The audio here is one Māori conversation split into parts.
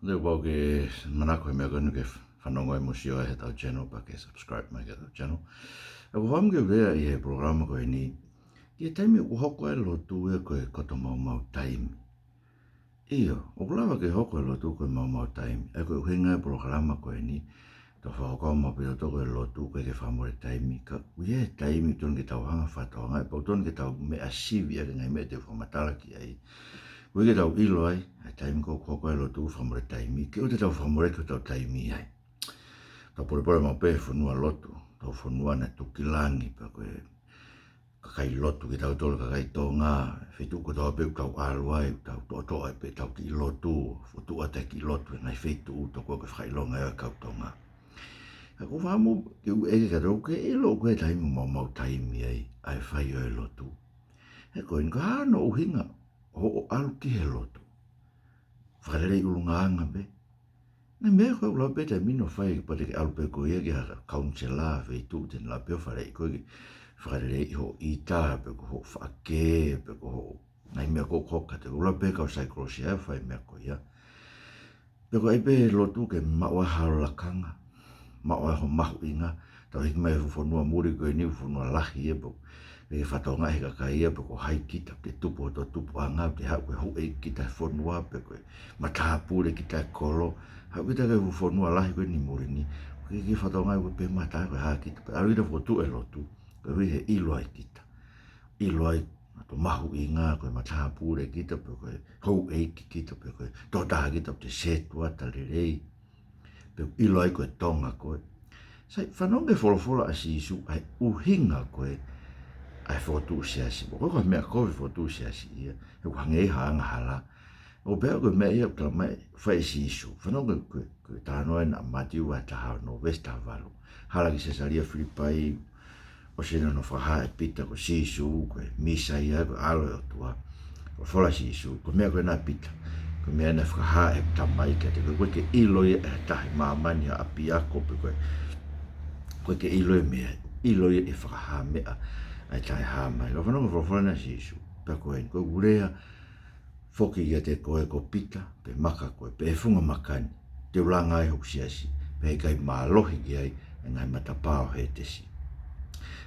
Le wau ke manako e mea konu ke whanongo e musio e he tau channel pa ke subscribe mai ke tau channel. E ko whamu ke rea i he programa koe ni, ki e taimi ku hoko e lotu e koe koto maumautaimi. Iyo, o kulawa ke hoko e lotu koe maumautaimi, e koe uhinga e programa koe ni, to whakokau mapito toko e lotu koe ke whamore taimi, ka uye e taimi tonu ke tau hanga whatoanga, e pau tonu ke tau me asivi a ke ngai me te whamataraki ai. Koe ke tau ilo ai, ai taimi ko hoko e lotu whamore taimi, ke o te tau whamore ke tau taimi ai. Tau pore mau pe whanua lotu, tau whanua na tukilangi pa koe kakai lotu ke tau tolo kakai tō ngā, whetu ko tau pe tau aluai, tau toa e pe tau ki lotu, futu a te ki lotu, ngai whetu to koe ke whailonga e kau tō ngā. Ko whamu ke u eke kato, ke ilo koe taimi mau taimi ai, ai whai o e lotu. He koe nka hano uhinga, o alu ki he lotu. Whakarere i ulunga anga be. Nā mea koe ula pe te mino whai pa te ke alu pe koe ke haka kaunsela wheitu te nā peo whare i koe ke whakarere i ho ita pe ko ho whake pe ko ho nai mea koe koka te ula pe kau saikrosia e whai mea koe ia. Pe koe pe lotu ke maua harolakanga, maua ho mahu inga, tau hiki mai whanua muri koe ni whanua lahi e po. Ke whatonga he kakai e pe ko hai kita te tupo to tupo anga te hau koe hu e kita whanua pe koe matapure kita kolo. Hau kita kai whanua lahi koe ni muri ni, koe ki whatonga koe pe mata koe haa kita, pe arida whotu e lotu, koe hui he ilo ai kita. Ilo ai to mahu inga koe matapure kita pe koe hu e kita pe koe totaha kita te setua talerei. Pe ilo ai koe tonga koe. Sai whanonga wholofola a si isu ai uhinga koe, ai fotu siasi, ko ko mea ko fotu siasi ia, e ko hangei hanga hala. O bea ko mea ia tala mai whai si isu, whanonga ko tānoa na matiu wa taha no Westa Valu. Hala ki Cesaria Filipai, o sena no whaha e pita ko si isu, ko misa ia, ko alo e otua, ko whola si isu, ko mea ko na pita, ko mea na whaha e tamai ke te koe ke ilo ia e tahi maamani a api ako pe koe ke ilo e mea, ilo ia e whaha mea, ai tai hama, ka whanonga whawhana si isu, pe koe koe urea, whoki ia te koe ko pita, pe maka koe, pe e whunga makani, te ulanga ai hok siasi, pe e kai mālohi ki ai, e ngai matapao he te si.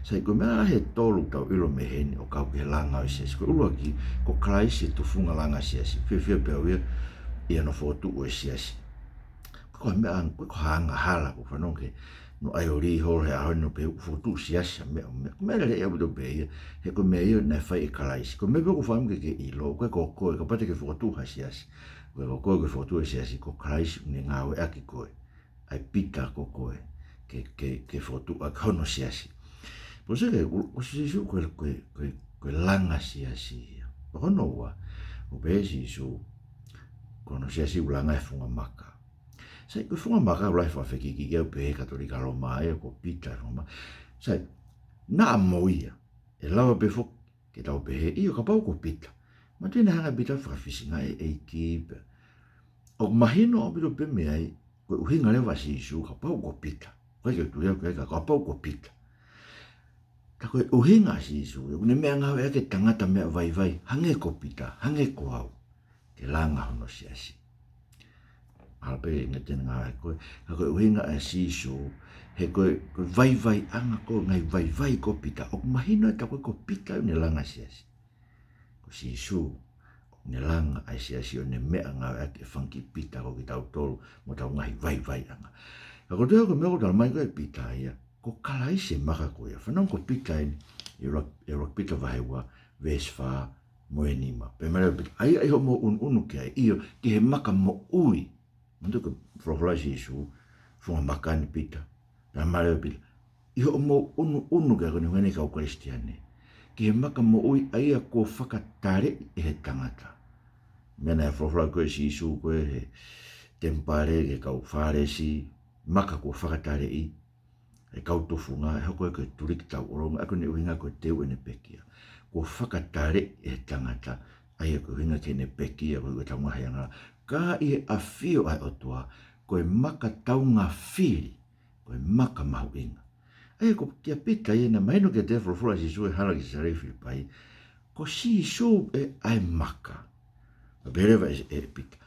Sai koe mea he tolu tau ilo me heni o kau ki he langa o siasi, koe ulua ki, ko kraisi tu whunga langa siasi, whiwhia pe au ia no whotu o siasi. Koe mea an, koe ko hanga hala, ko whanonga no ai ori ho he ahoi no pe fotu siasa me me le e do be he ko me io na fai e kalais ko me ko fam ke ilo ko ko pate ke fotu ha siasa ko ke fotu siasa ko kalais ne ngau e aki ko ai pita ko ke fotu a kono siasa po se ke o si su ko langa siasa ko no wa o be si su kono siasa ulanga e funga maka. Sai koe whunga maka ulai whawheki ki au pe katolika Roma e ko pita Roma. Sai, na amoia, e lawa pe fok ke tau pe he, iyo ka pau ko pita. Ma tēne hanga pita whawhisinga e kipe. O mahino o pito pe mea ai, koe uhinga lewa si isu, ka pau ko pita. Koe ke tu leo ka pau ko pita. Ta koe uhinga si isu, e kune mea ngau e ke tangata mea vai, hange ko pita, hange ko au. Ke langa hono siasi. Alpe nga tēnā ngā koe, ka koe uhinga e sisu, he koe vai anga ko, ngai vai ko pita, o mahino e ta koe ko pita o ne langa siasi. Ko sisu, ne langa ai siasi o ne mea ngā e ake whanki pita ko ki tau tolu, mo tau ngai vai anga. Ka koe teo ko mea ko tala mai koe pita ia, ko kalaise maka koe, whanong ko pita e rok pita vahewa, vesfa, moenima, pe mea pita, ai ho mo unu ki ai, iyo, ki he maka mo ui, Mando ko froflasi isu, funga makani pita, na mare pita. Iho mo unu ka kone wene kau kristiane. Ki he maka mo ui aia ko whakatare e he tangata. Mena e froflasi koe si isu koe he tempare ke kau wharesi, maka ko whakatare i. E kau tofunga, e hoko e koe turik tau oronga, ako ne uhinga koe teu ene pekia. Ko whakatare e he tangata, aia ko uhinga ke ne pekia, koe koe taungahi anga. Ka i a fio ai otua, koe maka taunga whiri, koe maka mahu inga. Ai ko kia pita i na maino ke te frofula si sue hala ki Cesaria Filipai, ko si su e ai maka. Berewa e pita.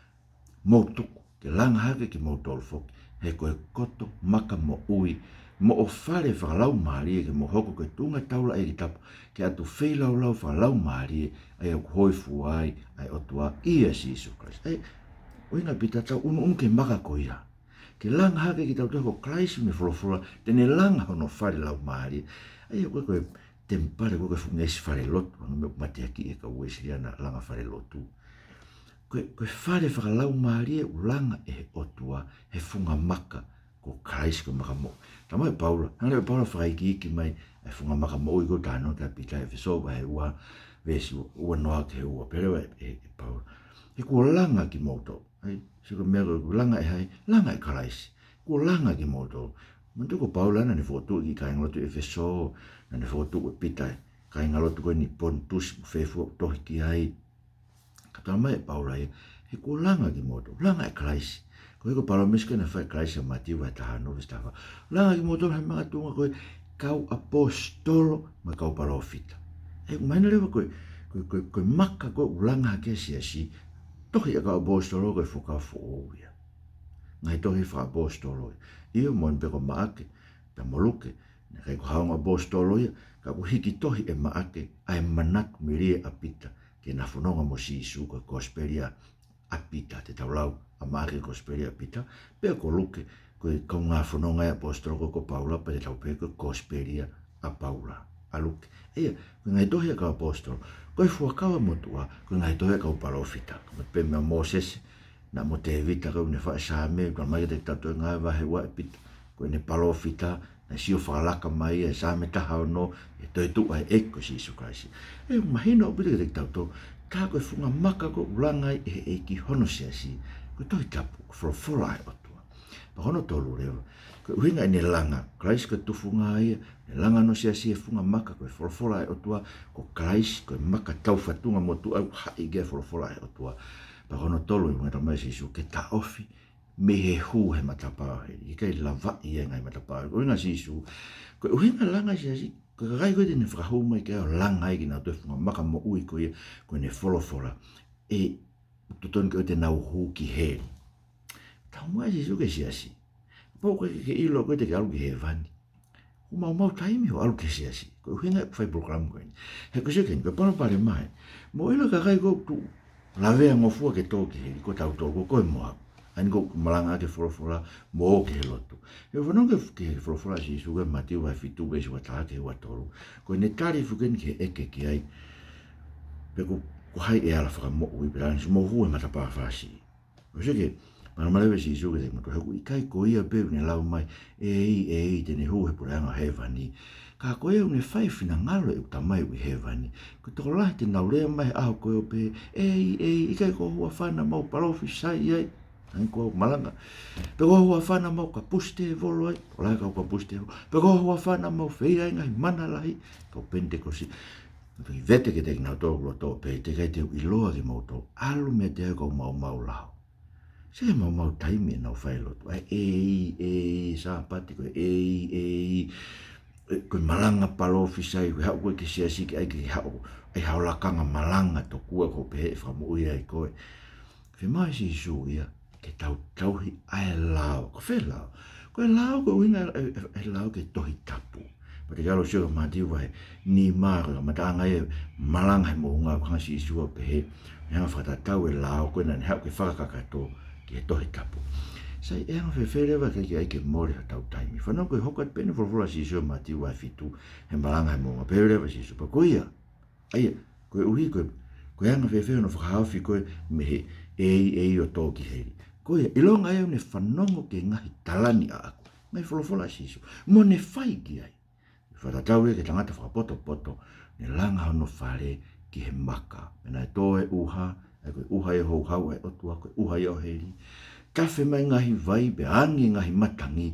Moutuku, ke langa hake ki mo tolu foki, he koe koto maka mo ui, mo o whare whakalau maarie ke mo hoko koe tunga taula e ki tapu, ke atu whailau lau whakalau maarie, ai au hoi fuai, ai otua ia si Isu Christ. Ai, oinga pita tau unu ke maka koia. Ke langa hake ki tau teko Christ me fulofula, tene langa hono whare lau maarie, ai koe koe tempare koe fungesi whare lotu, anga me mate aki e ka uesi ana langa whare lotu. Koe whare whakalau maarie ulanga e otua he funga maka ko Christ ko maka mo. Tama e Paula, hanga e Paula whakaiki iki mai e funga maka mo i ko tāno te apita e whesoba he ua vesi ua noa ke ua perewa e Paula. He kua langa ki moto, siko mea koe langa e hai, langa e Christ, kua langa ki moto. Mantu ko Paula na ne fotu ki kai ngalotu e wheso, na ne fotu e pita kai ngalotu koe ni pontus whefu tohi ki hai. Tama e Paula e, he kua langa ki moto, langa e Christ. Koe ko Paula miska na whai Christ a mati wa tahano vistawa. Langa ki moto hai mga tunga koe kau apostolo ma kau palofita. E maina lewa koe maka koe ulanga ke si tohi a kau apostolo koe whuka fuoia. Ngai tohi wha apostolo. Iyo mon peko maake, ta moluke, na kai ko haunga apostolo ia, ka ko hiki tohi e maake, ai manat mirie apita. Ke na whanonga mo si Isu koe kosperia apita, te tau lau a maake kosperia apita, pea ko luke, koe kau ngā whanonga e apostolo ko Paula, pa te tau pea koe kosperia a Paula, a luke. Ia, koe ngai tohi a kau apostolo, koe fuakawa motua, koe ngai tohi a kau palofita, koe pe mea Moses, na mo te evita koe ne wha sāme, koe mai te tatu e ngā wahe wa epita, koe ne palofita, na sio whakalaka mai e sāme taha o no, e toi tu ai eko si Isu Christ. E mahina o pita ke te tauto, tā koe funga maka ko ulangai e ki hono sia si, koe toi tapu, wholofola ai otua. Pa hono tolu rewa, koe uhinga i ne langa, Christ koe tufunga ai, ne langa no sia si e funga maka koe wholofola ai otua, ko Christ koe maka tau whatunga mo tu au hai ge wholofola ai otua. Pa hono tolu i mga tamai si Isu, ke ta ofi, me he hu he matapā he, i kei lava i e ngai matapā. Koe inga si Isu, koe uhinga langa sia si, koe kai koe tene whakahu mai kei o langa i ki nā tue funga maka mo ui koe, koe ne wholofola, e tutoni koe te nau hu ki he. Tau mai si Isu ke sia si, pau koe ke ilo koe te ke alu ki he vani. Ku maumautaimi ho alu ke sia si, koe uhinga whai program koe ni. He koe ken, koe pono pare mai, mo ilo ka kai koe tu lavea ngofua ke tō ki he, ko tau tō koe moa. Ani ko malanga ke wholofola mo ke he lotu. E whanonga ke he wholofola si Isu ke mati wa fitu ke si wataha ke wa tolu. Ko ne tari fuken ke eke ki ai. Pe ko hai e ala whaka mo ui pe rani si mo hu e matapā whasi. Ko se ke maramalewe si Isu ke te mato heku i kai ko ia pe ne lau mai e tene hu he pureanga he vani. Ka ko e une whai whina ngalo e utamai ui he vani. Ko toko lahi te naurea mai aho ko e o pe i kai ko hua whana mau palofi sai ai. Ang ko malanga. Pero hua whana mau ka puste volo ai. O lai kau ka puste volo. Pero hua whana mau whia ngai mana lahi. Kau pente ko si. Peki vete ke te ki nau tōku lo tō pe. Te kai te iloa ki mau tō. Alu me te kau mau lao. Se mau taimi e nau whaelo tu. Ai sa pati ko koe malanga palofi sai. Koe hau koe ke sia siki ai ki hau. Ai hau lakanga malanga to kua ko pe. E whamu ai koe. Whi mai si Isu ia. Ke tauhi ai lao, ko whē lao. Koe lao ko winga e lao ke tohi tapu. Pa te kalo sio mati wai ni māko ka mataanga e malanga he mo unga kanga si Isu pe he. Hanga whatatau e lao koe nani hau ke whakakakato ke tohi tapu. Sai e hanga whewhe rewa ke ai ke mori ha tau taimi. Whanau koe hokat pene wholofola si Isu mati wai fitu he malanga he mo unga. Peo rewa si Isu pa koe ia. Aia, koe uhi koe hanga whewhe no whakahawhi koe me he o tōki heri. Koe, ilonga e ne whanongo ke ngahi talani a aku. Ngai wholofola si Isu. Mo ne whai ki ai. Whatatau e ke tangata whakapoto, ne langa hono whare ki he maka. Pena e tō e uha, e koe uha e hou hau e otua, koe uha e o heri. Tawhi mai ngahi vai, be angi ngahi matangi.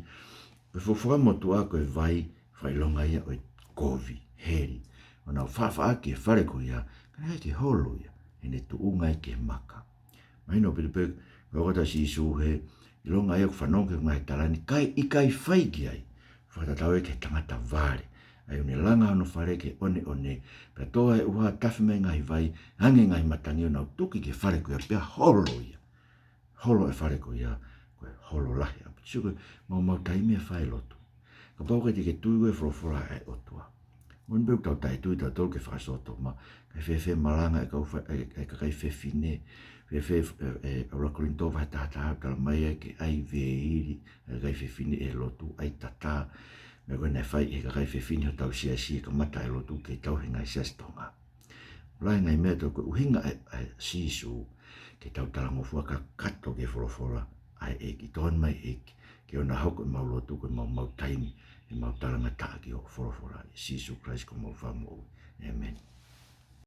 Koe whawhakamotu a koe vai, whailonga ia o e kovi, heri. O nau whawha ki e whare ko ia, kana e ke holo ia, e ne tu unga e ke maka. Maino pere kota si Isu he, ilonga e whanonga ngai talani, i kai whai ki ai, whakatau e ke tangata vare, ai une langa ano whare ke one, pia toa e uha tawhi mai ngai vai, hange ngai matangi o nau tuki ke whare kuia, pia holo ia. holo e whare ko ia, koe holo lahi. Tio koe maumautaimi e whai lotu. Ka pau kai te ke tui koe whorofora e otua. Mon beu tau tai tui tau tau ke whakasoto ma kai whewhe malanga e ka kai whewhine whewhe e rakurin tō vai tātā kala mai e ke ai veiri e kai whewhine e lotu ai tata me koe nei whai e ka kai whewhine o tau sia ka mata e lotu ke tau hinga i sestonga. Lai ngai mea tau koe uhinga e sisu ke tau talangofua ka kato ke whorofora ai e ki tōn mai e ke ona hoko e mau lotu koe maumautaimi e mau talanga tāki o whorofora i Sisu Christ ko mau whamu. Amen.